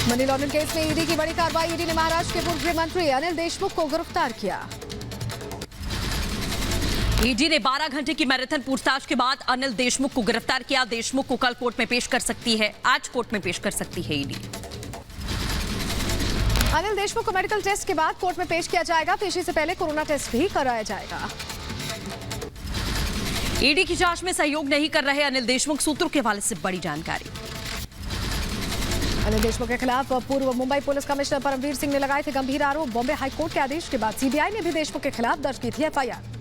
Money laundering case में ED की बड़ी कार्रवाई। ईडी ने महाराष्ट्र के पूर्व गृह मंत्री अनिल देशमुख को गिरफ्तार किया। ईडी ने 12 घंटे की मैराथन पूछताछ के बाद अनिल देशमुख को गिरफ्तार किया। देशमुख को कल कोर्ट में पेश कर सकती है, आज कोर्ट में पेश कर सकती है ईडी। अनिल देशमुख को मेडिकल टेस्ट के बाद कोर्ट में पेश किया जाएगा। पेशी से पहले कोरोना टेस्ट भी कराया जाएगा। ईडी की जांच में सहयोग नहीं कर रहे अनिल देशमुख, सूत्रों के हवाले से बड़ी जानकारी। अनिल देशमुख के खिलाफ पूर्व मुंबई पुलिस कमिश्नर परमवीर सिंह ने लगाए थे गंभीर आरोप। बॉम्बे हाईकोर्ट के आदेश के बाद सीबीआई ने भी देशमुख के खिलाफ दर्ज की थी एफआईआर।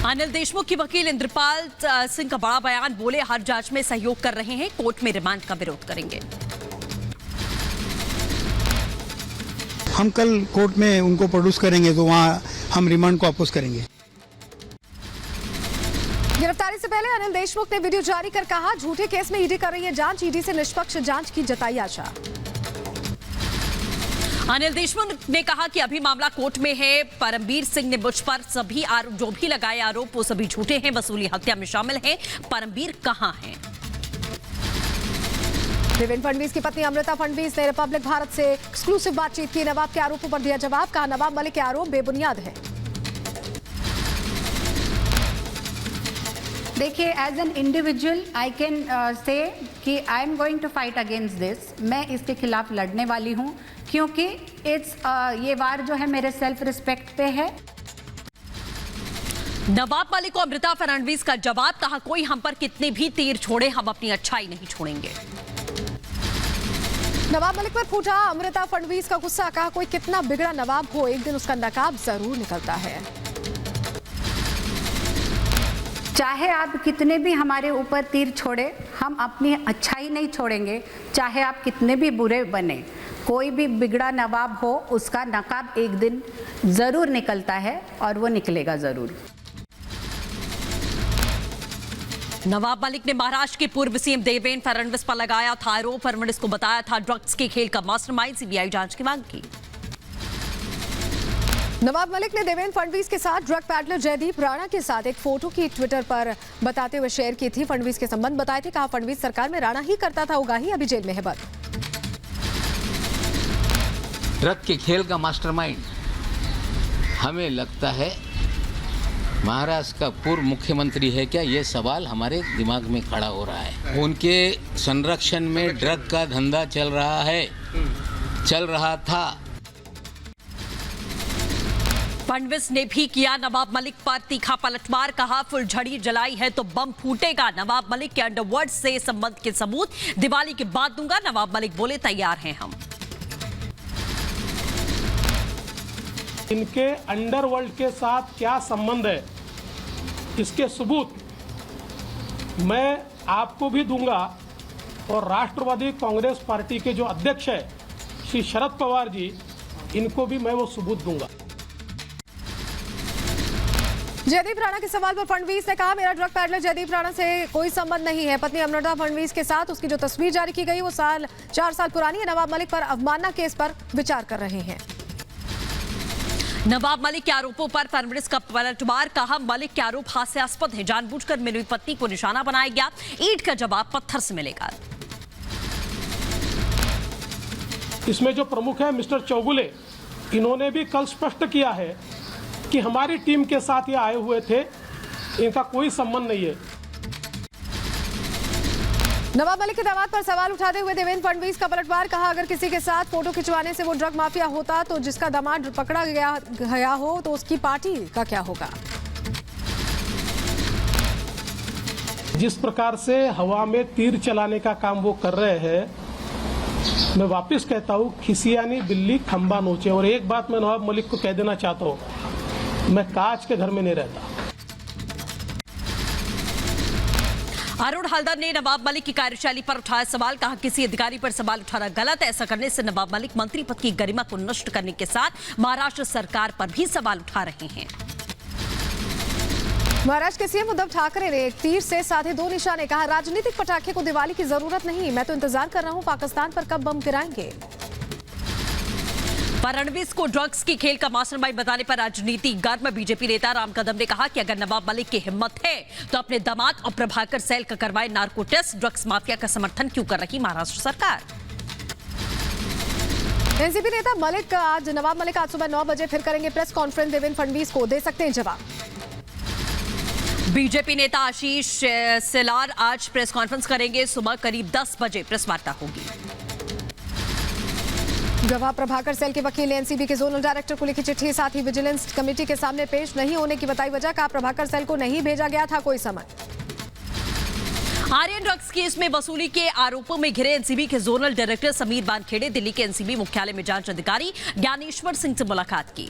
अनिल देशमुख की वकील इंद्रपाल सिंह का बड़ा बयान। बोले हर जांच में सहयोग कर रहे हैं, कोर्ट में रिमांड का विरोध करेंगे। हम कल कोर्ट में उनको प्रोड्यूस करेंगे तो वहां हम रिमांड को अपोज करेंगे। गिरफ्तारी से पहले अनिल देशमुख ने वीडियो जारी कर कहा, झूठे केस में ईडी कर रही है जांच। ईडी से निष्पक्ष जांच की जताई आशा। अनिल देशमुख ने कहा कि अभी मामला कोर्ट में है। परमवीर सिंह ने मुझ पर सभी आरोप जो भी लगाए आरोप वो सभी झूठे हैं, वसूली हत्या में शामिल हैं। परमवीर कहां हैं? देवेंद्र फडणवीस की पत्नी अमृता फडणवीस ने रिपब्लिक भारत से एक्सक्लूसिव बातचीत की। नवाब के आरोपों पर दिया जवाब। कहा, नवाब मलिक के आरोप बेबुनियाद है। देखिए, as an individual I can say कि I am going to fight against this. मैं इसके खिलाफ लड़ने वाली हूं क्योंकि ये वार जो है मेरे सेल्फ रिस्पेक्ट पे है। नवाब मलिक को अमृता फडणवीस का जवाब। कहा, कोई हम पर कितने भी तीर छोड़े, हम अपनी अच्छाई नहीं छोड़ेंगे। नवाब मलिक पर फूटा अमृता फडणवीस का गुस्सा। कहा, कोई कितना बिगड़ा नवाब हो, एक दिन उसका नकाब जरूर निकलता है। चाहे आप कितने भी हमारे ऊपर तीर छोड़े, हम अपनी अच्छाई नहीं छोड़ेंगे। चाहे आप कितने भी बुरे बने, कोई भी बिगड़ा नवाब हो, उसका नकाब एक दिन जरूर निकलता है और वो निकलेगा जरूर। नवाब मलिक ने महाराष्ट्र के पूर्व सीएम देवेंद्र फडणवीस पर लगाया था आरोप। फडणवीस को बताया था ड्रग्स के खेल का मास्टरमाइंड। सीबीआई जांच की मांग की। नवाब मलिक ने देवेंद्र फडणवीस के साथ ड्रग पैडलर जयदीप राणा के साथ एक फोटो की ट्विटर पर बताते हुए शेयर की थी। फडणवीस के संबंध बताए थे। कहा, फडणवीस सरकार में राणा ही करता था उगाही, अभी जेल में है बंद। ड्रग के खेल का मास्टरमाइंड हमें लगता है महाराष्ट्र का पूर्व मुख्यमंत्री है क्या, ये सवाल हमारे दिमाग में खड़ा हो रहा है। उनके संरक्षण में ड्रग का धंधा चल रहा था। फडणवीस ने भी किया नवाब मलिक पर तीखा पलटवार। कहा, फुलझड़ी जलाई है तो बम फूटेगा। नवाब मलिक के अंडरवर्ल्ड से संबंध के सबूत दिवाली के बाद दूंगा। नवाब मलिक बोले, तैयार हैं हम। इनके अंडरवर्ल्ड के साथ क्या संबंध है, इसके सबूत मैं आपको भी दूंगा और राष्ट्रवादी कांग्रेस पार्टी के जो अध्यक्ष है श्री शरद पवार जी, इनको भी मैं वो सबूत दूंगा। जयदीप राणा के सवाल पर फडणवीस ने कहा, मेरा ड्रग पैडलर जयदीप राणा से कोई संबंध नहीं है। पत्नी अमृता फडणवीस के साथ उसकी जो तस्वीर जारी की गई वो 4 साल पुरानी है। नवाब मलिक पर अवमानना केस पर विचार कर रहे हैं। नवाब मलिक के आरोपों पर फडणवीस का पलटवार। कहा, मलिक के आरोप हास्यास्पद है, जानबूझकर मेरी पत्नी को निशाना बनाया गया। ईंट का जवाब पत्थर से मिलेगा। इसमें जो प्रमुख है मिस्टर चौगुले, इन्होंने भी कल स्पष्ट किया है कि हमारी टीम के साथ ये आए हुए थे, इनका कोई संबंध नहीं है। नवाब मलिक के दामाद पर सवाल उठाते हुए देवेंद्र फडणवीस का पलटवार। कहा, अगर किसी के साथ फोटो खिंचवाने से वो ड्रग माफिया होता तो जिसका दामाद पकड़ा गया हो तो उसकी पार्टी का क्या होगा। जिस प्रकार से हवा में तीर चलाने का काम वो कर रहे हैं, मैं वापस कहता हूँ, खिसियानी बिल्ली खंबा नोचे। और एक बात मैं नवाब मलिक को कह देना चाहता हूँ, मैं कांच के घर में नहीं रहता। अरुण हल्दर ने नवाब मलिक की कार्यशैली पर उठाया सवाल। कहा, किसी अधिकारी पर सवाल उठाना गलत है। ऐसा करने से नवाब मलिक मंत्री पद की गरिमा को नष्ट करने के साथ महाराष्ट्र सरकार पर भी सवाल उठा रहे हैं। महाराष्ट्र के सीएम उद्धव ठाकरे ने एक तीर से साधे 2 निशाने। कहा, राजनीतिक पटाखे को दिवाली की जरूरत नहीं, मैं तो इंतजार कर रहा हूं पाकिस्तान पर कब बम गिराएंगे। फडणवीस को ड्रग्स की खेल का मास्टरमाइंड बताने पर राजनीति गर्म। बीजेपी नेता राम कदम ने कहा कि अगर नवाब मलिक की हिम्मत है तो अपने दामाद और प्रभाकर सैल का करवाए नार्को टेस्ट। ड्रग्स माफिया का समर्थन क्यों कर रही महाराष्ट्र सरकार। एनसीपी नेता नवाब मलिक आज सुबह 9 बजे फिर करेंगे प्रेस कॉन्फ्रेंस। देवेंद्र फडणवीस को दे सकते हैं जवाब। बीजेपी नेता आशीष शेलार आज प्रेस कॉन्फ्रेंस करेंगे। सुबह करीब 10 बजे प्रेस वार्ता होगी। गवाह प्रभाकर सेल के वकील ने एनसीबी के जोनल डायरेक्टर को लिखी चिट्ठी, साथ ही विजिलेंस कमेटी के सामने पेश नहीं होने की बताई वजह। कहा प्रभाकर सेल को नहीं भेजा गया था कोई समन। आर्यन ड्रग्स केस में वसूली के आरोपों में घिरे एनसीबी के जोनल डायरेक्टर समीर वानखेड़े दिल्ली के एनसीबी मुख्यालय में जांच अधिकारी ज्ञानेश्वर सिंह से मुलाकात की।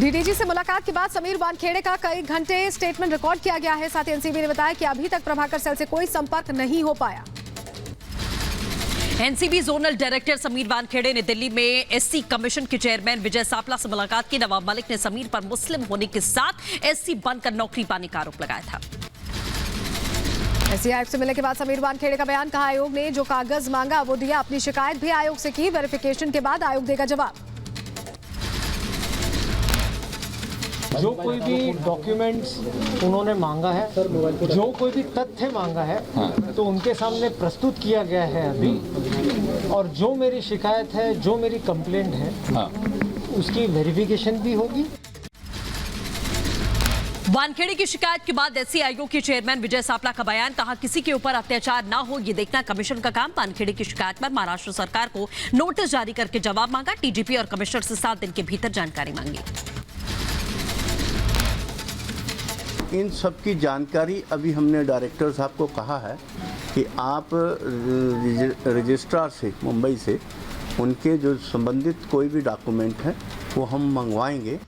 डीडीजी से मुलाकात के बाद समीर वानखेड़े का कई घंटे स्टेटमेंट रिकॉर्ड किया गया है। साथ ही एनसीबी ने बताया कि अभी तक प्रभाकर सेल से कोई संपर्क नहीं हो पाया। NCB zonal director Sameer Wankhede ने दिल्ली में एससी कमीशन के चेयरमैन विजय सापला से मुलाकात की। नवाब मलिक ने समीर पर मुस्लिम होने के साथ एससी बनकर नौकरी पाने का आरोप लगाया था। एससी आयोग से मिलने के बाद समीर वानखेड़े का बयान। कहा आयोग ने जो कागज मांगा वो दिया, अपनी शिकायत भी आयोग से की, वेरिफिकेशन के बाद आयोग देगा जवाब। जो कोई भी डॉक्यूमेंट्स उन्होंने मांगा है, जो कोई भी तथ्य मांगा है, तो उनके सामने प्रस्तुत किया गया है अभी। और जो मेरी शिकायत है, जो मेरी कंप्लेंट है, उसकी वेरिफिकेशन भी होगी। वानखेड़े की शिकायत के बाद एससी आयोग के चेयरमैन विजय सापला का बयान। कहा किसी के ऊपर अत्याचार ना हो ये देखना कमीशन का काम। वानखेड़े की शिकायत पर महाराष्ट्र सरकार को नोटिस जारी करके जवाब मांगा। टीजीपी और कमिश्नर से 7 दिन के भीतर जानकारी मांगी। इन सब की जानकारी अभी हमने डायरेक्टर साहब को कहा है कि आप रजिस्ट्रार से मुंबई से उनके जो संबंधित कोई भी डॉक्यूमेंट है वो हम मंगवाएंगे।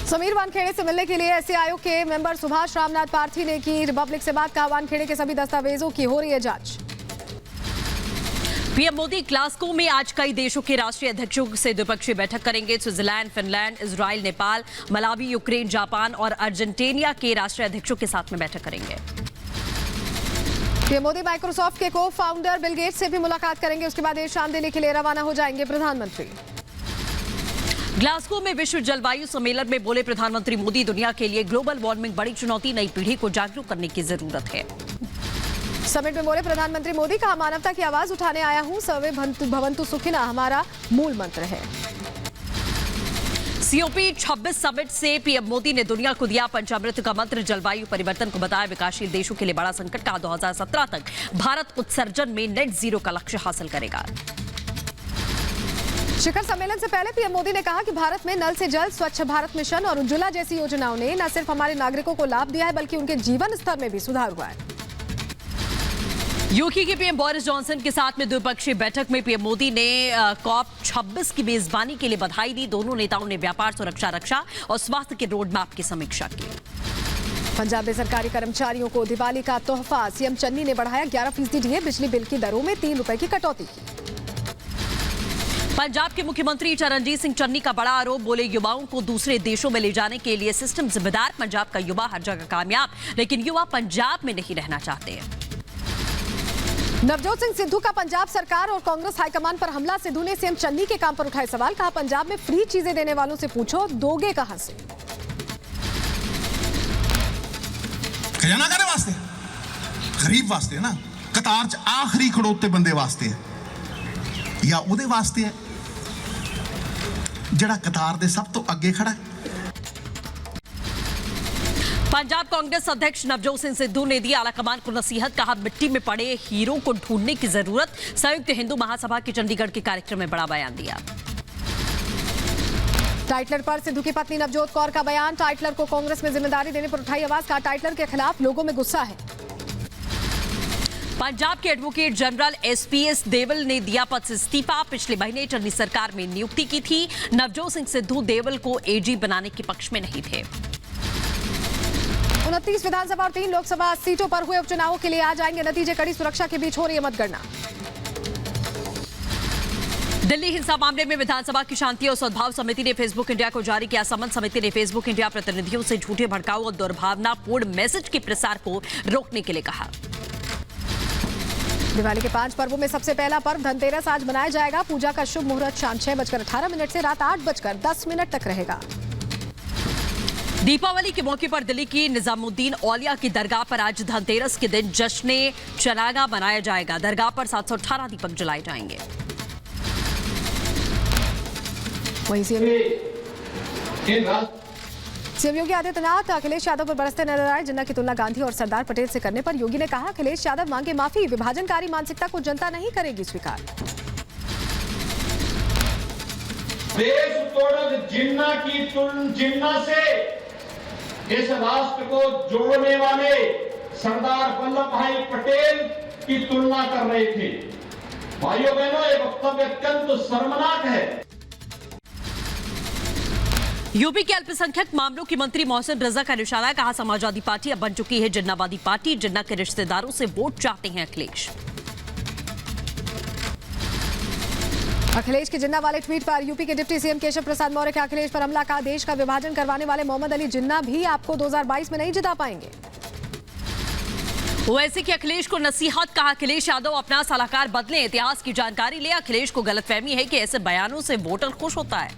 समीर वानखेड़े से मिलने के लिए एससी आयोग के मेंबर सुभाष रामनाथ पार्थी ने की रिपब्लिक से बात। कहा वानखेड़े के सभी दस्तावेजों की हो रही है जांच। पीएम मोदी ग्लासगो में आज कई देशों के राष्ट्रीय अध्यक्षों से द्विपक्षीय बैठक करेंगे। Switzerland, Finland, Israel, Nepal, Malawi, Ukraine, Japan और अर्जेंटीना के राष्ट्रीय अध्यक्षों के साथ में बैठक करेंगे। पीएम मोदी माइक्रोसॉफ्ट के को फाउंडर बिल गेट्स से भी मुलाकात करेंगे। उसके बाद देश शाम देने के लिए रवाना हो जाएंगे प्रधानमंत्री। ग्लासगो में विश्व जलवायु सम्मेलन में बोले प्रधानमंत्री मोदी, दुनिया के लिए ग्लोबल वार्मिंग बड़ी चुनौती, नई पीढ़ी को जागरूक करने की जरूरत है। समिट में बोले प्रधानमंत्री मोदी। कहा मानवता की आवाज उठाने आया हूं, सर्वे भवन्तु सुखिनः हमारा मूल मंत्र है। सीओपी 26 समिट से पीएम मोदी ने दुनिया को दिया पंचामृत का मंत्र। जलवायु परिवर्तन को बताया विकासशील देशों के लिए बड़ा संकट। कहा 2017 तक भारत उत्सर्जन में नेट जीरो का लक्ष्य हासिल करेगा। शिखर सम्मेलन से पहले पीएम मोदी ने कहा कि भारत में नल से जल, स्वच्छ भारत मिशन और उज्ज्वला जैसी योजनाओं ने न सिर्फ हमारे नागरिकों को लाभ दिया है बल्कि उनके जीवन स्तर में भी सुधार हुआ है। यूके के पीएम बोरिस जॉनसन के साथ में द्विपक्षीय बैठक में पीएम मोदी ने कॉप 26 की मेजबानी के लिए बधाई दी। दोनों नेताओं ने व्यापार, सुरक्षा, रक्षा और स्वास्थ्य के रोड मैप की समीक्षा की। पंजाब में सरकारी कर्मचारियों को दिवाली का तोहफा। सीएम चन्नी ने बढ़ाया 11% डीए। बिजली बिल की दरों में 3 रुपए की कटौती की। पंजाब के मुख्यमंत्री चरणजीत सिंह चन्नी का बड़ा आरोप। बोले युवाओं को दूसरे देशों में ले जाने के लिए सिस्टम जिम्मेदार। पंजाब का युवा हर जगह कामयाब, लेकिन युवा पंजाब में नहीं रहना चाहते। नवजोत सिंह सिद्धू का पंजाब सरकार और कांग्रेस हाईकमान पर हमला। सिद्धू ने सीएम चन्नी के काम पर उठाए सवाल। कहा पंजाब में फ्री चीजें देने वालों से पूछो दोगे कहां से। खजाना करे वास्ते, गरीब वास्ते ना, कतार च आखिरी खड़ोते बंदे वास्ते है या उहदे वास्ते है जड़ा कतार दे सब तो अगे खड़ा है। पंजाब कांग्रेस अध्यक्ष नवजोत सिंह सिद्धू ने दी आलाकमान को नसीहत। कहा मिट्टी में पड़े हीरो को ढूंढने की जरूरत। संयुक्त हिंदू महासभा के चंडीगढ़ के कार्यक्रम में बड़ा बयान दिया। टाइटलर पर सिद्धू की पत्नी नवजोत कौर का बयान। टाइटलर को कांग्रेस में जिम्मेदारी देने पर उठाई आवाज। कहा टाइटलर के खिलाफ लोगों में गुस्सा है। पंजाब के एडवोकेट जनरल एसपीएस देवल ने दिया पद से इस्तीफा। पिछले महीने चन्नी सरकार में नियुक्ति की थी। नवजोत सिंह सिद्धू देवल को एजी बनाने के पक्ष में नहीं थे। 29 विधानसभा और 3 लोकसभा सीटों पर हुए उपचुनावों के लिए आ जाएंगे नतीजे। कड़ी सुरक्षा के बीच हो रही है मतगणना। दिल्ली हिंसा मामले में विधानसभा की शांति और सद्भाव समिति ने फेसबुक इंडिया को जारी किया समन। समिति ने फेसबुक इंडिया प्रतिनिधियों से झूठे, भड़काऊ और दुर्भावनापूर्ण मैसेज के प्रसार को रोकने के लिए कहा। दिवाली के 5 पर्वों में सबसे पहला पर्व धनतेरस आज मनाया जाएगा। पूजा का शुभ मुहूर्त शाम 6:18 से रात 8:10 तक रहेगा। दीपावली के मौके पर दिल्ली की निजामुद्दीन औलिया की दरगाह पर आज धनतेरस के दिन जश्न चनागा मनाया जाएगा। दरगाह पर 718 दीपक जलाए जाएंगे। वहीं सीएम योगी आदित्यनाथ अखिलेश यादव पर बरसते नजर आए। जिन्ना की तुलना गांधी और सरदार पटेल से करने पर योगी ने कहा, अखिलेश यादव मांगे माफी, विभाजनकारी मानसिकता को जनता नहीं करेगी स्वीकार। देश तोड़क जिन्ना से इस राष्ट्र को जोड़ने वाले सरदार वल्लभ भाई पटेल की तुलना कर रहे थे। भाइयों बहनों, ये वक्तव्य अत्यंत शर्मनाक है। यूपी के अल्पसंख्यक मामलों की मंत्री मोहसिन रजा का निशाना, कहा समाजवादी पार्टी अब बन चुकी है जिन्नावादी पार्टी। जिन्ना के रिश्तेदारों से वोट चाहते हैं अखिलेश। अखिलेश के जिन्ना वाले ट्वीट पर यूपी के डिप्टी सीएम केशव प्रसाद मौर्य के अखिलेश पर हमला, कहा देश का विभाजन करवाने वाले मोहम्मद अली जिन्ना भी आपको 2022 में नहीं जिता पाएंगे। ओवैसी के अखिलेश को नसीहत, कहा अखिलेश यादव अपना सलाहकार बदलें, इतिहास की जानकारी ले। अखिलेश को गलतफहमी है कि ऐसे बयानों से वोटर खुश होता है।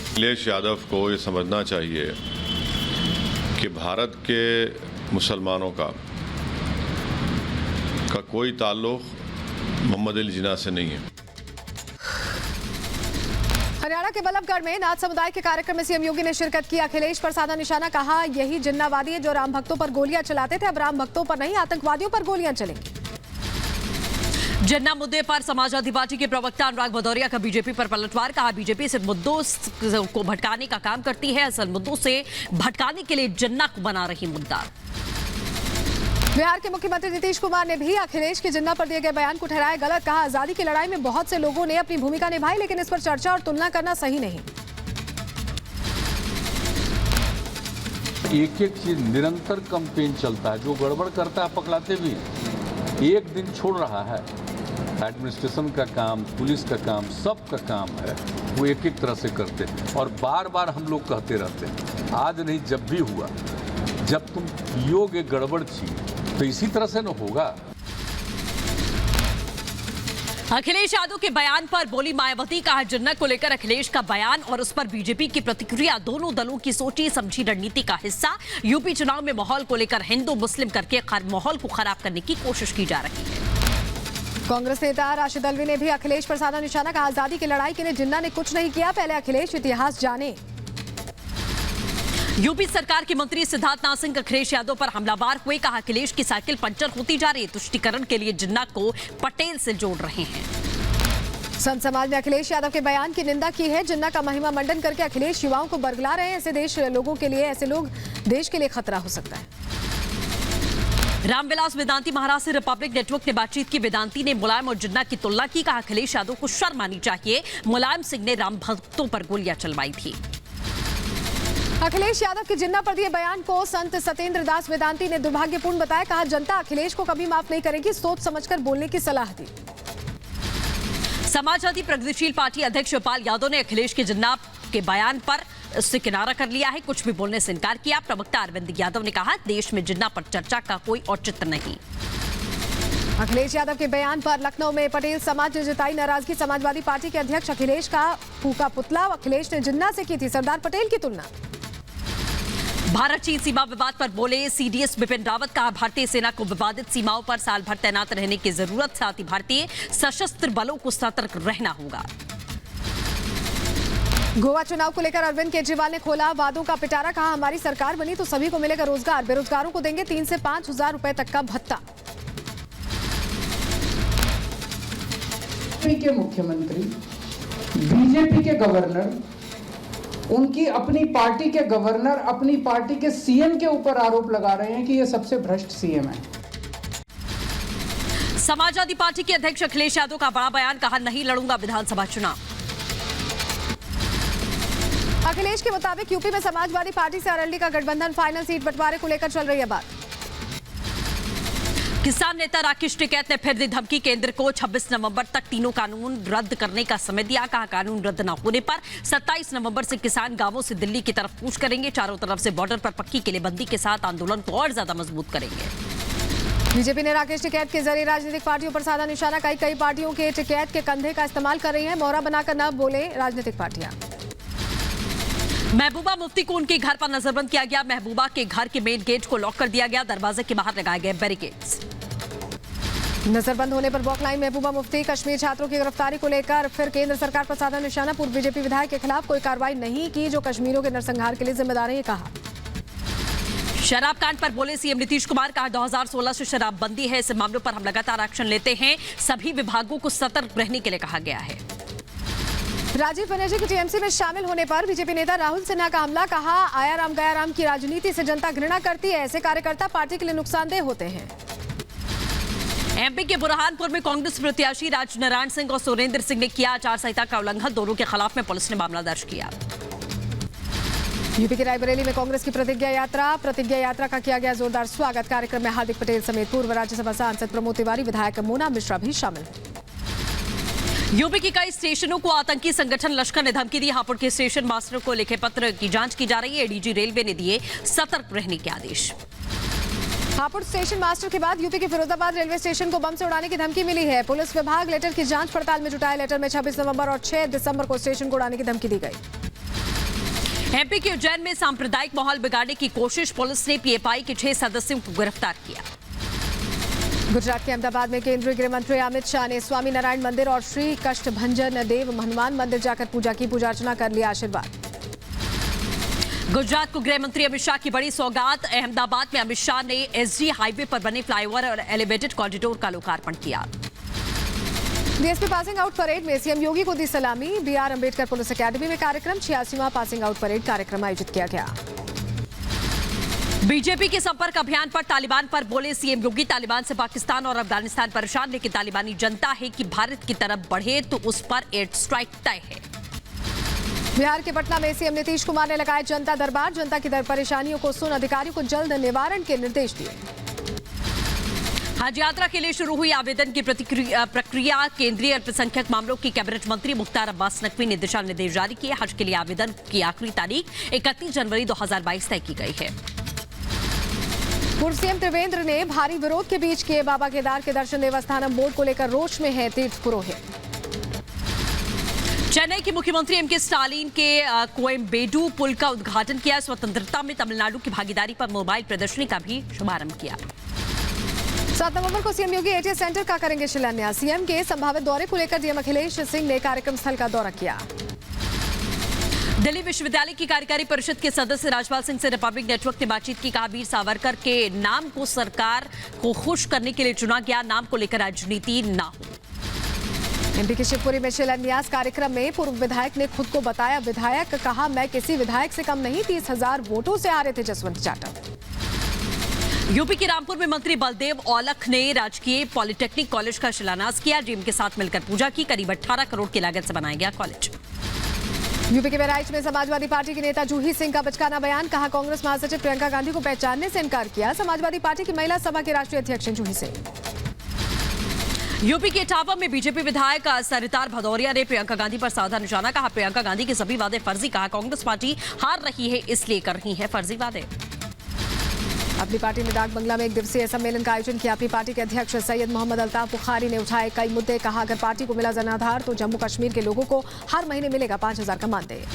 अखिलेश यादव को ये समझना चाहिए कि भारत के मुसलमानों का कोई ताल्लुक मोहम्मद अली जिन्ना से नहीं है। हरियाणा के बल्लभगढ़ में नाथ समुदाय के कार्यक्रम में सीएम योगी ने शिरकत की। अखिलेश पर साधा निशाना, कहा यही जिन्नावादी है जो राम भक्तों पर गोलियां चलाते थे, अब राम भक्तों पर नहीं आतंकवादियों पर गोलियां चलेंगी। जिन्ना मुद्दे पर समाजवादी पार्टी के प्रवक्ता अनुराग भदौरिया का बीजेपी पर पलटवार, कहा बीजेपी सिर्फ मुद्दों को भटकाने का काम करती है, असल मुद्दों से भटकाने के लिए जिन्ना को बना रही मुद्दा। बिहार के मुख्यमंत्री नीतीश कुमार ने भी अखिलेश के जिन्ना पर दिए गए बयान को ठहराया गलत, कहा आजादी की लड़ाई में बहुत से लोगों ने अपनी भूमिका निभाई, लेकिन इस पर चर्चा और तुलना करना सही नहीं। एक एक चीज निरंतर कैंपेन चलता है, जो गड़बड़ करता है पकड़ाते भी, एक दिन छोड़ रहा है। एडमिनिस्ट्रेशन का काम, पुलिस का काम, सबका काम है, वो एक एक तरह से करते हैं और बार बार हम लोग कहते रहते हैं। आज नहीं, जब भी हुआ, जब तुम पियोगे गड़बड़ चीज तो इसी तरह से न होगा। अखिलेश यादव के बयान पर बोली मायावती, कहा जिन्ना को लेकर अखिलेश का बयान और उस पर बीजेपी की प्रतिक्रिया दोनों दलों की सोची समझी रणनीति का हिस्सा। यूपी चुनाव में माहौल को लेकर हिंदू मुस्लिम करके माहौल को खराब करने की कोशिश की जा रही है। कांग्रेस नेता राशिद अल्वी ने भी अखिलेश पर साधा निशाना, कहा आजादी की लड़ाई के लिए जिन्ना ने कुछ नहीं किया, पहले अखिलेश इतिहास जाने। यूपी सरकार के मंत्री सिद्धार्थनाथ सिंह अखिलेश यादव पर हमलावर हुए, कहा अखिलेश की साइकिल पंचर होती जा रही है, तुष्टीकरण के लिए जिन्ना को पटेल से जोड़ रहे हैं। संत समाज ने अखिलेश यादव के बयान की निंदा की है। जिन्ना का महिमा मंडन करके अखिलेश युवाओं को बरगला रहे हैं, ऐसे लोग देश के लिए खतरा हो सकता है। रामविलास वेदांती महाराज से रिपब्लिक नेटवर्क ने बातचीत की। वेदांती ने मुलायम और जिन्ना की तुलना की, कहा अखिलेश यादव को शर्म आनी चाहिए, मुलायम सिंह ने राम भक्तों पर गोलियां चलवाई थी। अखिलेश यादव के जिन्ना पर दिए बयान को संत सत्येंद्र दास वेदांती ने दुर्भाग्यपूर्ण बताया, कहा जनता अखिलेश को कभी माफ नहीं करेगी, सोच समझकर बोलने की सलाह दी। समाजवादी प्रगतिशील पार्टी अध्यक्ष गोपाल यादव ने अखिलेश के जिन्ना के बयान पर उससे किनारा कर लिया है, कुछ भी बोलने से इनकार किया। प्रवक्ता अरविंद यादव ने कहा देश में जिन्ना पर चर्चा का कोई औचित्य नहीं। अखिलेश यादव के बयान पर लखनऊ में पटेल समाज ने जताई नाराजगी। समाजवादी पार्टी के अध्यक्ष अखिलेश का फूका पुतला, अखिलेश ने जिन्ना से की थी सरदार पटेल की तुलना। भारत चीन सीमा विवाद पर बोले सीडीएस बिपिन रावत, कहा भारतीय सेना को विवादित सीमाओं पर साल भर तैनात रहने की जरूरत, साथ ही भारतीय सशस्त्र बलों को सतर्क रहना होगा। गोवा चुनाव को लेकर अरविंद केजरीवाल ने खोला वादों का पिटारा, कहा हमारी सरकार बनी तो सभी को मिलेगा रोजगार, बेरोजगारों को देंगे 3 से 5 हजार रुपए तक का भत्ता। के मुख्यमंत्री, बीजेपी के गवर्नर, उनकी अपनी पार्टी के गवर्नर अपनी पार्टी के सीएम के ऊपर आरोप लगा रहे हैं कि ये सबसे भ्रष्ट सीएम है। समाजवादी पार्टी के अध्यक्ष अखिलेश यादव का बड़ा बयान, कहा नहीं लड़ूंगा विधानसभा चुनाव। अखिलेश के मुताबिक यूपी में समाजवादी पार्टी से आरएलडी का गठबंधन, फाइनल सीट बंटवारे को लेकर चल रही है बात। किसान नेता राकेश टिकैत ने फिर दी धमकी, केंद्र को 26 नवंबर तक तीनों कानून रद्द करने का समय दिया, कहा कानून रद्द न होने पर 27 नवंबर से किसान गांवों से दिल्ली की तरफ कूच करेंगे, चारों तरफ से बॉर्डर पर पक्की किलेबंदी के साथ आंदोलन को और ज्यादा मजबूत करेंगे। बीजेपी ने राकेश टिकैत के जरिए राजनीतिक पार्टियों पर साधा निशाना, कई पार्टियों के टिकैत के कंधे का इस्तेमाल कर रही है, मोहरा बनाकर न बोले राजनीतिक पार्टियां। महबूबा मुफ्ती को उनके घर पर नजरबंद किया गया। महबूबा के घर के मेन गेट को लॉक कर दिया गया। दरवाजे के बाहर लगाए गए बैरिकेड्स। नजरबंद होने पर बौखलाई महबूबा मुफ्ती। कश्मीर छात्रों की गिरफ्तारी को लेकर फिर केंद्र सरकार पर साधा निशाना। पूर्व बीजेपी विधायक के खिलाफ कोई कार्रवाई नहीं की जो कश्मीरियों के नरसंहार के लिए जिम्मेदार है, ये कहा। शराब कांड पर बोले सीएम नीतीश कुमार, कहा 2016 से शराबबंदी है। ऐसे मामलों पर हम लगातार एक्शन लेते हैं। सभी विभागों को सतर्क रहने के लिए कहा गया है। राजीव बनर्जी के टीएमसी में शामिल होने पर बीजेपी नेता राहुल सिन्हा का हमला। कहा आया राम गया राम की राजनीति से जनता घृणा करती है। ऐसे कार्यकर्ता पार्टी के लिए नुकसानदेह होते हैं। एमपी के बुरहानपुर में कांग्रेस प्रत्याशी राजनारायण सिंह और सुरेंद्र सिंह ने किया आचार संहिता का उल्लंघन। दोनों के खिलाफ में पुलिस ने मामला दर्ज किया। यूपी के रायबरेली में कांग्रेस की प्रतिज्ञा यात्रा का किया गया जोरदार स्वागत। कार्यक्रम में हार्दिक पटेल समेत पूर्व राज्यसभा सांसद प्रमोद तिवारी, विधायक मोना मिश्रा भी शामिल हैं। यूपी के कई स्टेशनों को आतंकी संगठन लश्कर ने धमकी दी। हापुड़ के स्टेशन मास्टर को लिखे पत्र की जांच की जा रही है। एडीजी रेलवे ने दिए सतर्क रहने के आदेश। हापुड़ स्टेशन मास्टर के बाद यूपी के फिरोजाबाद रेलवे स्टेशन को बम से उड़ाने की धमकी मिली है। पुलिस विभाग लेटर की जांच पड़ताल में जुटा है। लेटर में 26 नवंबर और 6 दिसंबर को स्टेशन को उड़ाने की धमकी दी गई। एमपी के उज्जैन में सांप्रदायिक माहौल बिगाड़ने की कोशिश। पुलिस ने पीएफआई के 6 सदस्यों को गिरफ्तार किया। गुजरात के अहमदाबाद में केंद्रीय गृह मंत्री अमित शाह ने स्वामी नारायण मंदिर और श्री कष्टभंजन देव हनुमान मंदिर जाकर पूजा की। पूजा अर्चना कर लिया आशीर्वाद। गुजरात को गृह मंत्री अमित शाह की बड़ी सौगात। अहमदाबाद में अमित शाह ने एसजी हाईवे पर बने फ्लाईओवर और एलिवेटेड कॉरिडोर का लोकार्पण किया। डीएसपी पासिंग आउट परेड में सीएम योगी को दी सलामी। बीआर अंबेडकर पुलिस अकेडमी में कार्यक्रम। 86वां पासिंग आउट परेड कार्यक्रम आयोजित किया गया। बीजेपी के संपर्क अभियान पर तालिबान पर बोले सीएम योगी, तालिबान से पाकिस्तान और अफगानिस्तान परेशान, लेकिन तालिबानी जनता है कि भारत की तरफ बढ़े तो उस पर एयर स्ट्राइक तय है। बिहार के पटना में सीएम नीतीश कुमार ने लगाया जनता दरबार। जनता की परेशानियों को सुन अधिकारियों को जल्द निवारण के निर्देश दिए। हज यात्रा के लिए शुरू हुई आवेदन की प्रक्रिया। केंद्रीय अल्पसंख्यक मामलों के कैबिनेट मंत्री मुख्तार अब्बास नकवी ने दिशा निर्देश जारी किए। हज के लिए आवेदन की आखिरी तारीख 31 जनवरी 2022 तय की गई है। पूर्व सीएम त्रिवेंद्र ने भारी विरोध के बीच किए बाबा केदार के दर्शन। देवस्थानम बोर्ड को लेकर रोष में है तीर्थ पुरोहित। चेन्नई के मुख्यमंत्री एमके स्टालिन के कोयम्बेडू पुल का उद्घाटन किया। स्वतंत्रता में तमिलनाडु की भागीदारी पर मोबाइल प्रदर्शनी का भी शुभारंभ किया। 7 नवंबर को सीएम योगी एटीएस सेंटर का करेंगे शिलान्यास। सीएम के संभावित दौरे को लेकर डीएम अखिलेश सिंह ने कार्यक्रम स्थल का दौरा किया। दिल्ली विश्वविद्यालय की कार्यकारी परिषद के सदस्य राजपाल सिंह से रिपब्लिक नेटवर्क ने बातचीत की। कहा वीर सावरकर के नाम को सरकार को खुश करने के लिए चुना गया, नाम को लेकर राजनीति ना हो। एमपी के शिवपुरी में शिलान्यास कार्यक्रम में पूर्व विधायक ने खुद को बताया विधायक। कहा मैं किसी विधायक से कम नहीं, 30,000 वोटों से हारे थे जसवंत जाटव। यूपी के रामपुर में मंत्री बलदेव औलख ने राजकीय पॉलिटेक्निक कॉलेज का शिलान्यास किया। डीएम के साथ मिलकर पूजा की। करीब 18 करोड़ की लागत से बनाया गया कॉलेज। यूपी के बहराइच में समाजवादी पार्टी के नेता जूही सिंह का बचकाना बयान। कहा कांग्रेस महासचिव प्रियंका गांधी को पहचानने से इनकार किया। समाजवादी पार्टी की महिला सभा के राष्ट्रीय अध्यक्ष जूही सिंह। यूपी के इटावा में बीजेपी विधायक सरितार भदौरिया ने प्रियंका गांधी पर साधा निशाना। कहा प्रियंका गांधी के सभी वादे फर्जी। कहा कांग्रेस पार्टी हार रही है इसलिए कर रही है फर्जी वादे। अपनी पार्टी ने डाक बंगला में एक दिवसीय सम्मेलन का आयोजन किया। अपनी पार्टी के अध्यक्ष सैयद मोहम्मद अल्ताफ बुखारी ने उठाए कई मुद्दे। कहा अगर पार्टी को मिला जनाधार तो जम्मू कश्मीर के लोगों को हर महीने मिलेगा 5,000 का मानदेय।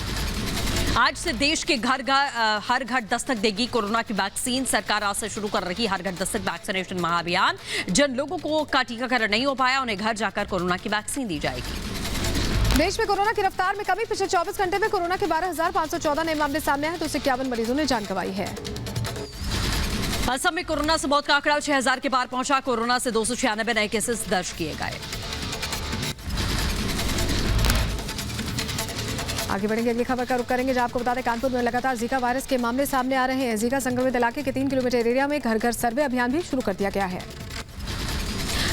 आज से देश के हर घर दस्तक देगी कोरोना की वैक्सीन। सरकार आज से शुरू कर रही हर घर दस्तक वैक्सीनेशन महाअभियान। जिन लोगों का टीकाकरण नहीं हो पाया उन्हें घर जाकर कोरोना की वैक्सीन दी जाएगी। देश में कोरोना की रफ्तार में कमी। पिछले 24 घंटे में कोरोना के 12,514 नए मामले सामने आए तो 51 मरीजों ने जान गंवाई है। असम में कोरोना से मौत का आंकड़ा 6,000 के पार पहुंचा। कोरोना से 296 नए केसेस दर्ज किए गए। आगे बढ़ेंगे, अगली खबर का रुख करेंगे जहां आपको बता दें कानपुर में लगातार जीका वायरस के मामले सामने आ रहे हैं। जीका संक्रमित इलाके के 3 किलोमीटर एरिया में घर घर सर्वे अभियान भी शुरू कर दिया गया है।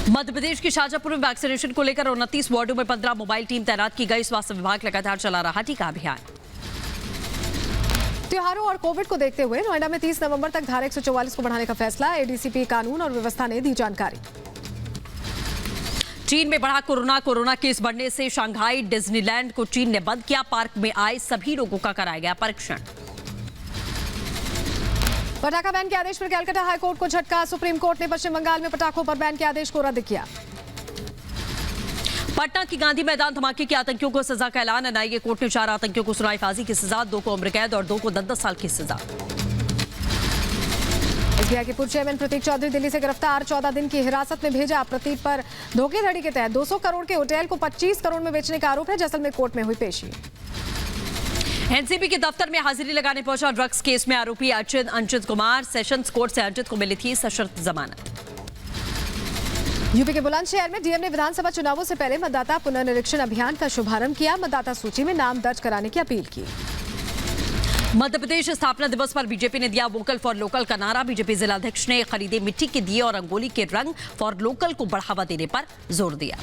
मध्य प्रदेश के शाजापुर में वैक्सीनेशन को लेकर 29 वार्डों में 15 मोबाइल टीम तैनात की गई। स्वास्थ्य विभाग लगातार चला रहा टीका अभियान। त्योहारों और कोविड को देखते हुए नोएडा में 30 नवंबर तक धारा 144 को बढ़ाने का फैसला। एडीसीपी कानून और व्यवस्था ने दी जानकारी। चीन में बढ़ा कोरोना केस बढ़ने से शंघाई डिज्नीलैंड को चीन ने बंद किया। पार्क में आए सभी लोगों का कराया गया परीक्षण। पटाखा बैन के आदेश पर कलकत्ता हाईकोर्ट को झटका। सुप्रीम कोर्ट ने पश्चिम बंगाल में पटाखों पर बैन के आदेश को रद्द किया। पटना की गांधी मैदान धमाके के आतंकियों को सजा का ऐलान। एनआईए कोर्ट ने 4 आतंकियों को सुनाई फांसी की सजा, 2 को उम्र कैद और 2 को 10-10 साल की सजा। एसबीआई के पूर्व चेयरमैन प्रतीक चौधरी दिल्ली से गिरफ्तार, 14 दिन की हिरासत में भेजा। प्रतीक पर धोखाधड़ी के तहत 200 करोड़ के होटल को 25 करोड़ में बेचने का आरोप है। जैसलमेर कोर्ट में हुई पेशी। एनसीबी के दफ्तर में हाजिरी लगाने पहुंचा ड्रग्स केस में आरोपी अंचित कुमार। सेशंस कोर्ट से अंचित को मिली थी सशर्त जमानत। यूपी के बुलंदशहर में डीएम ने विधानसभा चुनावों से पहले मतदाता पुनर्निरीक्षण अभियान का शुभारंभ किया। मतदाता सूची में नाम दर्ज कराने की अपील की। मध्य प्रदेश स्थापना दिवस पर बीजेपी ने दिया वोकल फॉर लोकल का नारा। बीजेपी जिलाध्यक्ष ने खरीदे मिट्टी के दिए और रंगोली के रंग फॉर लोकल को बढ़ावा देने पर जोर दिया।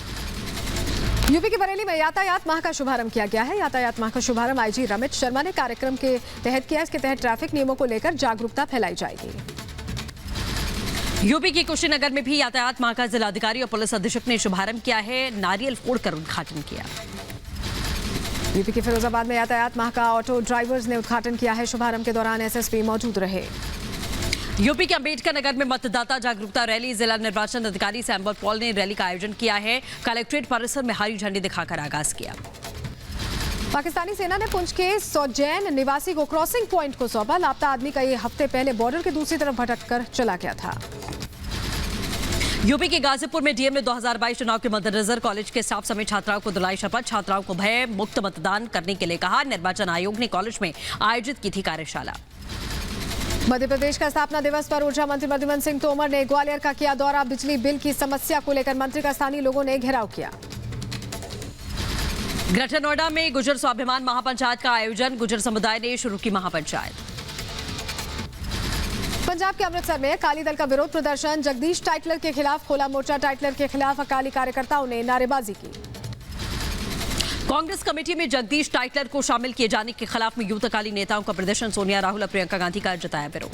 यूपी के बरेली में यातायात माह का शुभारंभ किया गया है। यातायात माह का शुभारंभ आईजी रमेश शर्मा ने कार्यक्रम के तहत किया। इसके तहत ट्रैफिक नियमों को लेकर जागरूकता फैलाई जाएगी। यूपी के कुशीनगर में भी यातायात माह का जिलाधिकारी और पुलिस अधीक्षक ने शुभारंभ किया है। नारियल फोड़कर उद्घाटन किया। यूपी के फिरोजाबाद में यातायात माह का ऑटो ड्राइवर्स ने उद्घाटन किया है। शुभारंभ के दौरान एसएसपी मौजूद रहे। यूपी के अंबेडकर नगर में मतदाता जागरूकता रैली। जिला निर्वाचन अधिकारी सैम्बर पॉल ने रैली का आयोजन किया है। कलेक्ट्रेट परिसर में हरी झंडी दिखाकर आगाज किया। पाकिस्तानी सेना ने पुंछ के सौजैन निवासी को क्रॉसिंग पॉइंट को सौंपा। लापता आदमी का ये हफ्ते पहले बॉर्डर के दूसरी तरफ भटककर चला गया था। यूपी के गाजीपुर में डीएम ने 2022 चुनाव के मद्देनजर कॉलेज के स्टाफ समेत छात्राओं को दिलाई शपथ। छात्राओं को भय मुक्त मतदान करने के लिए कहा। निर्वाचन आयोग ने कॉलेज में आयोजित की थी कार्यशाला। मध्य प्रदेश का स्थापना दिवस पर ऊर्जा मंत्री प्रद्युम्न सिंह तोमर ने ग्वालियर का किया दौरा। बिजली बिल की समस्या को लेकर मंत्री का स्थानीय लोगों ने घेराव किया। ग्रेटर नोएडा में गुर्जर स्वाभिमान महापंचायत का आयोजन। गुर्जर समुदाय ने शुरू की महापंचायत। पंजाब के अमृतसर में अकाली दल का विरोध प्रदर्शन। जगदीश टाइटलर के खिलाफ खोला मोर्चा। टाइटलर के खिलाफ अकाली कार्यकर्ताओं ने नारेबाजी की। कांग्रेस कमेटी में जगदीश टाइटलर को शामिल किए जाने के खिलाफ में यूथ अकाली नेताओं का प्रदर्शन। सोनिया राहुल और प्रियंका गांधी का जताया विरोध।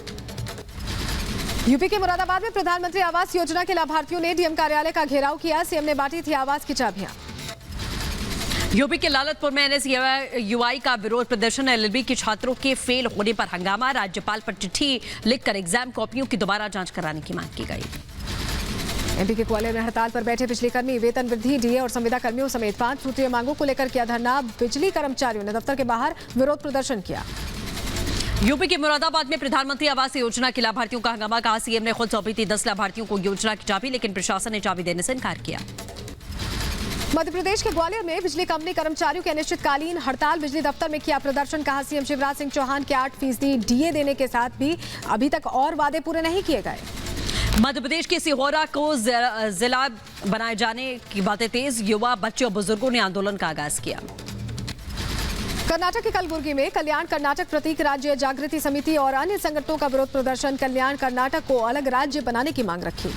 यूपी के मुरादाबाद में प्रधानमंत्री आवास योजना के लाभार्थियों ने डीएम कार्यालय का घेराव किया। सीएम ने बांटी थी आवास की चाबियां। यूपी के लालतपुर में एनएसयूआई का विरोध प्रदर्शन। एलएलबी के छात्रों के फेल होने पर हंगामा। राज्यपाल पर चिट्ठी लिखकर एग्जाम कॉपियों की दोबारा जांच कराने की मांग की गई। एमपी के ग्वालियर में हड़ताल पर बैठे बिजली कर्मी। वेतन वृद्धि, डीए और संविदा कर्मियों समेत 5 सूत्रीय मांगों को लेकर किया धरना। बिजली कर्मचारियों ने दफ्तर के बाहर विरोध प्रदर्शन किया। यूपी के मुरादाबाद में प्रधानमंत्री आवास योजना के लाभार्थियों का हंगामा। कहा सीएम ने खुद सौंपी थी 10 लाभार्थियों को योजना की चाबी, लेकिन प्रशासन ने चाबी देने से इनकार किया। मध्य प्रदेश के ग्वालियर में बिजली कंपनी कर्मचारियों के अनिश्चितकालीन हड़ताल। बिजली दफ्तर में किया प्रदर्शन। कहा सीएम शिवराज सिंह चौहान के 8% डीए देने के साथ भी अभी तक और वादे पूरे नहीं किए गए। मध्य प्रदेश के सिहोरा को जिला बनाए जाने की बातें तेज। युवा, बच्चे और बुजुर्गों ने आंदोलन का आगाज किया। कर्नाटक के कलबुर्गी में कल्याण कर्नाटक प्रतीक राज्य जागृति समिति और अन्य संगठनों का विरोध प्रदर्शन। कल्याण कर्नाटक को अलग राज्य बनाने की मांग रखी।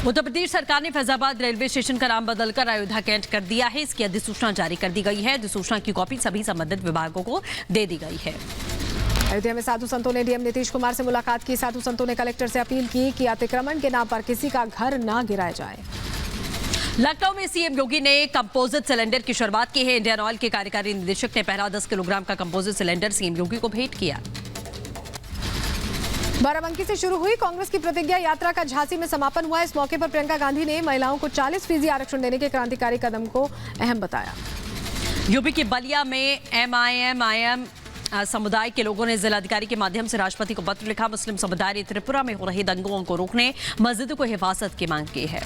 उत्तर प्रदेश सरकार ने फैजाबाद रेलवे स्टेशन का नाम बदलकर अयोध्या कैंट कर दिया है। इसकी अधिसूचना जारी कर दी गई है। अधिसूचना की कॉपी सभी संबंधित विभागों को दे दी गई है। अयोध्या में साधु संतों ने डीएम नीतीश कुमार से मुलाकात की। साधु संतों ने कलेक्टर से अपील की कि अतिक्रमण के नाम पर किसी का घर ना गिराया जाए। लखनऊ में सीएम योगी ने कंपोजिट सिलेंडर की शुरुआत की है। इंडियन ऑयल के कार्यकारी निदेशक ने पहला 10 किलोग्राम का कंपोजिट सिलेंडर सीएम योगी को भेंट किया। बाराबंकी से शुरू हुई कांग्रेस की प्रतिज्ञा यात्रा का झांसी में समापन हुआ। इस मौके पर प्रियंका गांधी ने महिलाओं को 40% आरक्षण देने के क्रांतिकारी कदम को अहम बताया। यूपी के बलिया में एमआईएम समुदाय के लोगों ने जिलाधिकारी के माध्यम से राष्ट्रपति को पत्र लिखा। मुस्लिम समुदाय ने त्रिपुरा में हो रहे दंगों को रोकने, मस्जिदों को हिफाजत की मांग की है।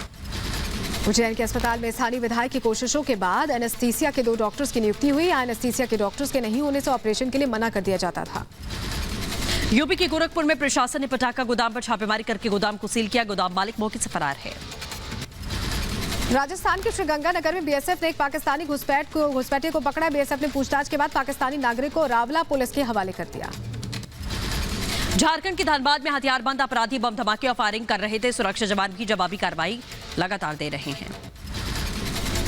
उज्जैन के अस्पताल में स्थानीय विधायक की कोशिशों के बाद एनेस्थीसिया के 2 डॉक्टर्स की नियुक्ति हुई। एनेस्थीसिया के डॉक्टर्स के नहीं होने से ऑपरेशन के लिए मना कर दिया जाता था। यूपी के गोरखपुर में प्रशासन ने पटाखा गोदाम पर छापेमारी करके गोदाम को सील किया। गोदाम मालिक मौके से फरार है। राजस्थान के श्रीगंगानगर में बीएसएफ ने एक पाकिस्तानी घुसपैठिए को पकड़ा। बीएसएफ ने पूछताछ के बाद पाकिस्तानी नागरिक को रावला पुलिस के हवाले कर दिया। झारखंड के धनबाद में हथियारबंद अपराधी बम धमाके और फायरिंग कर रहे थे। सुरक्षा जवान भी जवाबी कार्रवाई लगातार दे रहे हैं।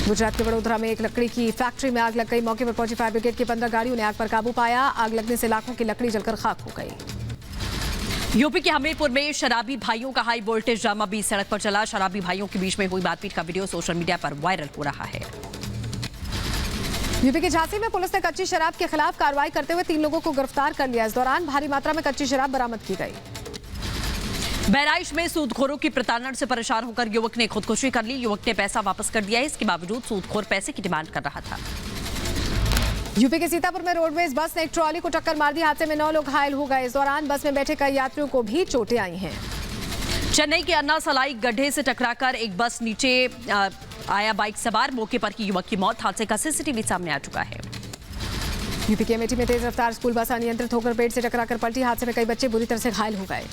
गुजरात के वडोदरा में एक लकड़ी की फैक्ट्री में आग लग गई। मौके पर पहुंची फायर ब्रिगेड की 15 गाड़ियों ने आग पर काबू पाया। आग लगने से लाखों की लकड़ी जलकर खाक हो गई। यूपी के हमीरपुर में शराबी भाइयों का हाई वोल्टेज ड्रामा बीच सड़क पर चला। शराबी भाइयों के बीच में हुई मारपीट का वीडियो सोशल मीडिया पर वायरल हो रहा है। यूपी के झांसी में पुलिस ने कच्ची शराब के खिलाफ कार्रवाई करते हुए 3 लोगों को गिरफ्तार कर लिया। इस दौरान भारी मात्रा में कच्ची शराब बरामद की गई। बहराइच में सूदखोरों की प्रताड़ना से परेशान होकर युवक ने खुदकुशी कर ली। युवक ने पैसा वापस कर दिया है, इसके बावजूद सूदखोर पैसे की डिमांड कर रहा था। यूपी के सीतापुर में रोडवेज बस ने एक ट्रॉली को टक्कर मार दी। हादसे में 9 लोग घायल हो गए। इस दौरान बस में बैठे कई यात्रियों को भी चोटें आई हैं। चेन्नई के अन्ना सलाई गड्ढे से टकराकर एक बस नीचे आया बाइक सवार, मौके पर की युवक की मौत। हादसे का सीसीटीवी सामने आ चुका है। यूपी के अमेठी में तेज रफ्तार स्कूल बस अनियंत्रित होकर पेड़ से टकराकर पलटी। हादसे में कई बच्चे बुरी तरह से घायल हो गए।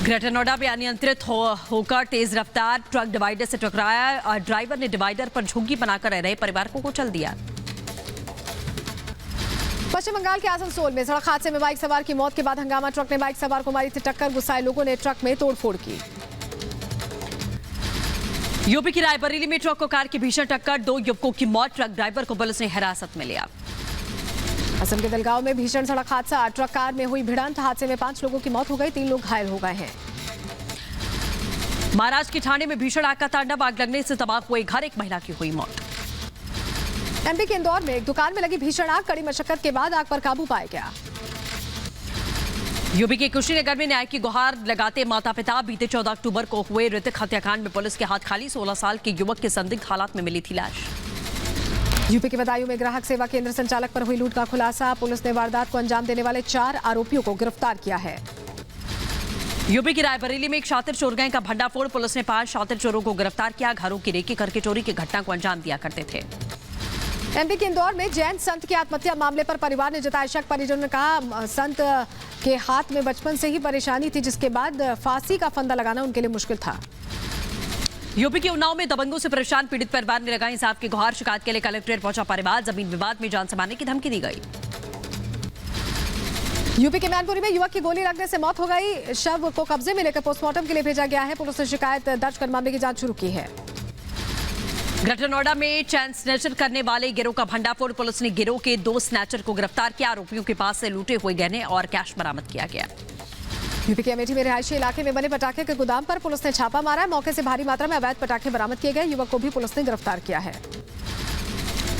ग्रेटर नोएडा में अनियंत्रित होकर तेज रफ्तार ट्रक डिवाइडर से टकराया और ड्राइवर ने डिवाइडर पर झुग्गी बनाकर रह रहे परिवार को कुचल दिया। पश्चिम बंगाल के आसनसोल में सड़क हादसे में बाइक सवार की मौत के बाद हंगामा। ट्रक ने बाइक सवार को मारी थी टक्कर। गुस्साए लोगों ने ट्रक में तोड़फोड़ की। यूपी की रायबरेली में ट्रक को कार की भीषण टक्कर, 2 युवकों की मौत। ट्रक ड्राइवर को पुलिस ने हिरासत में लिया। असम के दलगांव में भीषण सड़क हादसा, ट्रक कार में हुई भिड़ंत। हादसे में 5 लोगों की मौत हो गई, 3 लोग घायल हो गए हैं। महाराष्ट्र के ठाणे में भीषण आग का तांडव, आग लगने से तबाह हुए घर, एक महिला की हुई मौत। एमपी के इंदौर में एक दुकान में लगी भीषण आग, कड़ी मशक्कत के बाद आग पर काबू पाया गया। यूपी के कुशीनगर में न्याय की गुहार लगाते माता पिता। बीते 14 अक्टूबर को हुए ऋतिक हत्याकांड में पुलिस के हाथ खाली। 16 साल के युवक के संदिग्ध हालात में मिली थी लाश। यूपी के बदायूं में ग्राहक सेवा केंद्र संचालक पर हुई लूट का खुलासा। पुलिस ने वारदात को अंजाम देने वाले 4 आरोपियों को गिरफ्तार किया है। यूपी की रायबरेली में एक शातिर चोर गैंग का भंडाफोड़। पुलिस ने 5 शातिर चोरों को गिरफ्तार किया। घरों की रेकी करके चोरी की घटना को अंजाम दिया करते थे। एमपी के इंदौर में जैन संत की आत्महत्या मामले पर परिवार ने जताया शक। परिजनों ने कहा संत के हाथ में बचपन से ही परेशानी थी, जिसके बाद फांसी का फंदा लगाना उनके लिए मुश्किल था। यूपी के उन्नाव में दबंगों से परेशान पीड़ित परिवार ने लगाई इंसाफ की गुहार। शिकायत के लिए कलेक्ट्रेट पहुंचा परिवार। जमीन विवाद में जान से मारने की धमकी दी गई। यूपी के मैनपुरी में युवक की गोली लगने से मौत हो गई। शव को कब्जे में लेकर पोस्टमार्टम के लिए भेजा गया है। पुलिस ने शिकायत दर्ज कर मामले की जांच शुरू की है। ग्रेटर नोएडा में चैन स्नैचर करने वाले गिरोह का भंडाफोड़। पुलिस ने गिरोह के 2 स्नैचर को गिरफ्तार किया। आरोपियों के पास से लूटे हुए गहने और कैश बरामद किया गया। यूपी के अमेठी में रिहायशी इलाके में बने पटाखे के गोदाम पर पुलिस ने छापा मारा। मौके से भारी मात्रा में अवैध पटाखे बरामद किए गए। युवक को भी पुलिस ने गिरफ्तार किया है।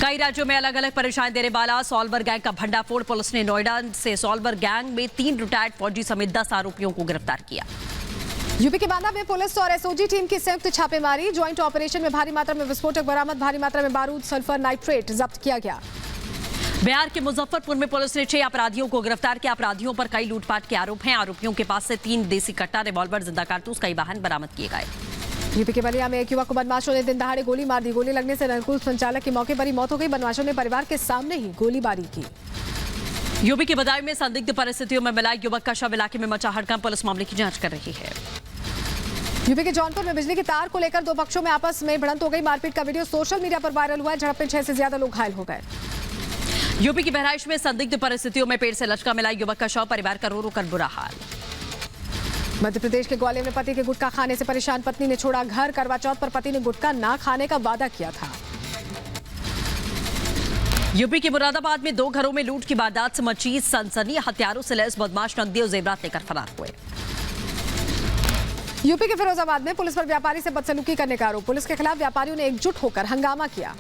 कई राज्यों में अलग अलग परेशानी देने वाला सॉल्वर गैंग का भंडाफोड़। पुलिस ने नोएडा से सॉल्वर गैंग में 3 रिटायर्ड फौजी समेत 10 आरोपियों को गिरफ्तार किया। यूपी के बांदा में पुलिस और एसओजी टीम की संयुक्त छापेमारी। ज्वाइंट ऑपरेशन में भारी मात्रा में विस्फोटक बरामद। भारी मात्रा में बारूद, सल्फर, नाइट्रेट जब्त किया गया। बिहार के मुजफ्फरपुर में पुलिस ने 6 अपराधियों को गिरफ्तार किया। अपराधियों पर कई लूटपाट के आरोप हैं। आरोपियों के पास से 3 देसी कट्टा, रिवॉल्वर, जिंदा कारतूस, कई वाहन बरामद किए गए। यूपी के बलिया में एक युवक को बदमाशों ने दिन दहाड़े गोली मार दी। गोली लगने से नलकुल संचालक की मौके पर ही मौत हो गई। बदमाशों ने परिवार के सामने ही गोलीबारी की। यूपी के बदायूं में संदिग्ध परिस्थितियों में मिला युवक का शव। इलाके में मचा हड़कंप। पुलिस मामले की जांच कर रही है। यूपी के जौनपुर में बिजली की तार को लेकर 2 पक्षों में आपस में भिड़ंत हो गई। मारपीट का वीडियो सोशल मीडिया पर वायरल हुआ है। झड़प में 6 से ज्यादा लोग घायल हो गए। यूपी की बहराइच में संदिग्ध परिस्थितियों में पेड़ से लचका मिला युवक का शव। परिवार का रो रो कर बुरा हाल। मध्य प्रदेश के ग्वालियर में पति के गुटखा खाने से परेशान पत्नी ने छोड़ा घर। करवा चौथ पर पति ने गुटखा ना खाने का वादा किया था। यूपी के मुरादाबाद में 2 घरों में लूट की वारदात से मची सनसनी। हथियारों से लैस बदमाश नकदी और जेवरात लेकर फरार हुए। यूपी के फिरोजाबाद में पुलिस पर व्यापारी से बदसलूकी करने का आरोप। पुलिस के खिलाफ व्यापारियों ने एकजुट होकर हंगामा किया।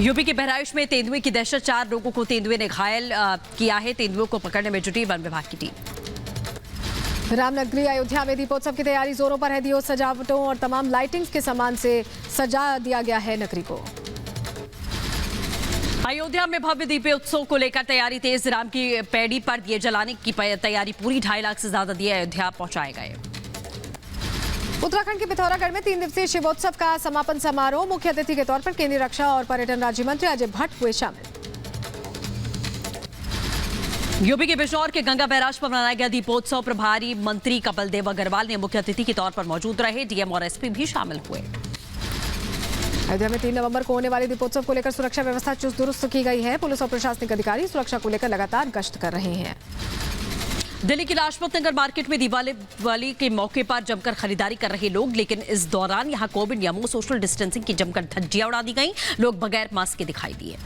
यूपी के बहराइच में तेंदुए की दहशत। 4 लोगों को तेंदुए ने घायल किया है। तेंदुओं को पकड़ने में जुटी वन विभाग की टीम। रामनगरी अयोध्या में दीपोत्सव की तैयारी जोरों पर है। दियो, सजावटों और तमाम लाइटिंग्स के सामान से सजा दिया गया है नगरी को। अयोध्या में भव्य दीपोत्सव को लेकर तैयारी तेज। राम की पैड़ी पर दिए जलाने की तैयारी पूरी। 2.5 लाख से ज्यादा दिए अयोध्या पहुंचाए गए। उत्तराखंड के पिथौरागढ़ में 3 दिवसीय शिवोत्सव का समापन समारोह। मुख्य अतिथि के तौर पर केंद्रीय रक्षा और पर्यटन राज्य मंत्री अजय भट्ट हुए शामिल। यूपी के बिजनौर के गंगा बैराज पर मनाया गया दीपोत्सव। प्रभारी मंत्री कपिल देव अग्रवाल ने मुख्य अतिथि के तौर पर मौजूद रहे। डीएम और एसपी भी शामिल हुए। अयोध्या में 3 नवंबर को होने वाले दीपोत्सव को लेकर सुरक्षा व्यवस्था चुस्त दुरुस्त की गई है। पुलिस और प्रशासनिक अधिकारी सुरक्षा को लेकर लगातार गश्त कर रहे हैं। दिल्ली की लाजपत नगर मार्केट में दीपावली के मौके पर जमकर खरीदारी कर रहे लोग, लेकिन इस दौरान यहां कोविड नियमों, सोशल डिस्टेंसिंग की जमकर धज्जियां उड़ा दी गई। लोग बगैर मास्क के दिखाई दिए।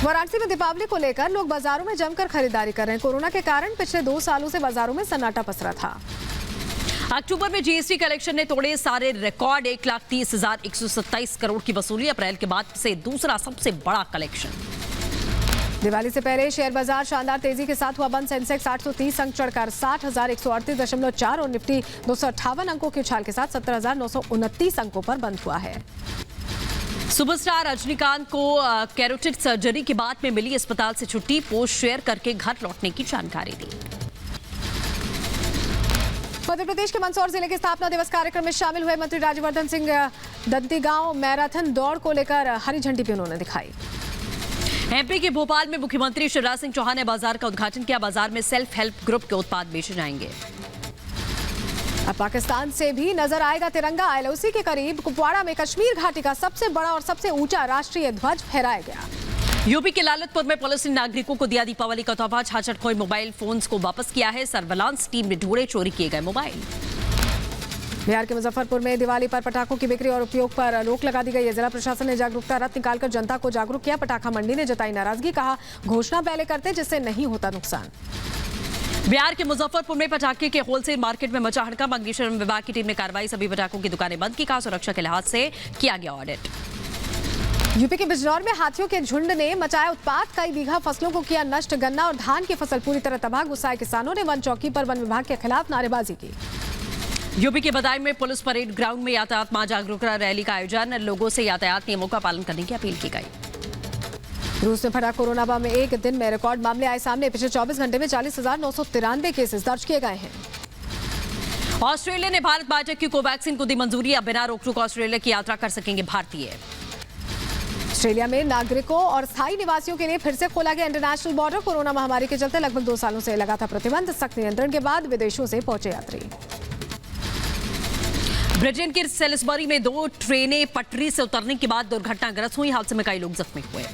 वाराणसी में दीपावली को लेकर लोग बाजारों में जमकर खरीदारी कर रहे हैं। कोरोना के कारण पिछले 2 सालों से बाजारों में सन्नाटा पसरा था। अक्टूबर में जीएसटी कलेक्शन ने तोड़े सारे रिकॉर्ड। 1,30,127 करोड़ की वसूली। अप्रैल के बाद से दूसरा सबसे बड़ा कलेक्शन। दिवाली से पहले शेयर बाजार शानदार तेजी के साथ हुआ बंद। सेंसेक्स 830 अंक चढ़कर 60,138.4 और निफ्टी 258 अंकों की उछाल के साथ 70,929 अंकों पर बंद हुआ है। सुपरस्टार रजनीकांत को कैरोटिड सर्जरी के बाद में मिली अस्पताल से छुट्टी। पोस्ट शेयर करके घर लौटने की जानकारी दी। मध्य प्रदेश के मंदसौर जिले के स्थापना दिवस कार्यक्रम में शामिल हुए मंत्री राज्यवर्धन सिंह दंतीगांव मैराथन दौड़ को लेकर हरी झंडी भी उन्होंने दिखाई। एमपी के भोपाल में मुख्यमंत्री शिवराज सिंह चौहान ने बाजार का उद्घाटन किया। बाजार में सेल्फ हेल्प ग्रुप के उत्पाद बेचे जाएंगे। अब पाकिस्तान से भी नजर आएगा तिरंगा। एलओसी के करीब कुपवाड़ा में कश्मीर घाटी का सबसे बड़ा और सबसे ऊंचा राष्ट्रीय ध्वज फहराया गया। यूपी के लालतपुर में पुलिस ने नागरिकों को दिया दीपावली का तोहफा। 66 खोए मोबाइल फोन्स को वापस किया है। सर्विलांस टीम ने ढूंढे चोरी किए गए मोबाइल। बिहार के मुजफ्फरपुर में दिवाली पर पटाखों की बिक्री और उपयोग पर रोक लगा दी गई है। जिला प्रशासन ने जागरूकता रथ निकालकर जनता को जागरूक किया। पटाखा मंडी ने जताई नाराजगी, कहा घोषणा पहले करते जिससे नहीं होता नुकसान। बिहार के मुजफ्फरपुर में पटाखे के होलसेल मार्केट में मचा हड़कंप। अग्निशमन विभाग की टीम ने कार्रवाई। सभी पटाखों की दुकानें बंद की। कहा सुरक्षा के लिहाज से किया गया ऑडिट। यूपी के बिजनौर में हाथियों के झुंड ने मचाया उत्पात। कई बीघा फसलों को किया नष्ट। गन्ना और धान की फसल पूरी तरह तबाह। गुस्साए किसानों ने वन चौकी पर वन विभाग के खिलाफ नारेबाजी की। यूपी के बदायूं में पुलिस परेड ग्राउंड में यातायात माह जागरूकता रैली का आयोजन। लोगों से यातायात नियमों का पालन करने की अपील की गई। रूस में फटा कोरोना बम में एक दिन में रिकॉर्ड मामले आए सामने। पिछले 24 घंटे में 40,993 केसेस दर्ज किए गए हैं। ऑस्ट्रेलिया ने भारत बायोटेक की कोवैक्सीन को दी मंजूरी। अब बिना रोक टोक ऑस्ट्रेलिया की यात्रा कर सकेंगे भारतीय। ऑस्ट्रेलिया में नागरिकों और स्थायी निवासियों के लिए फिर से खोला गया इंटरनेशनल बॉर्डर। कोरोना महामारी के चलते लगभग 2 सालों से लगा था प्रतिबंध। सख्त नियंत्रण के बाद विदेशों से पहुंचे यात्री। ब्रिटेन के सेलिसबरी में 2 ट्रेनें पटरी से उतरने के बाद दुर्घटनाग्रस्त हुई। हादसे में कई लोग जख्मी हुए।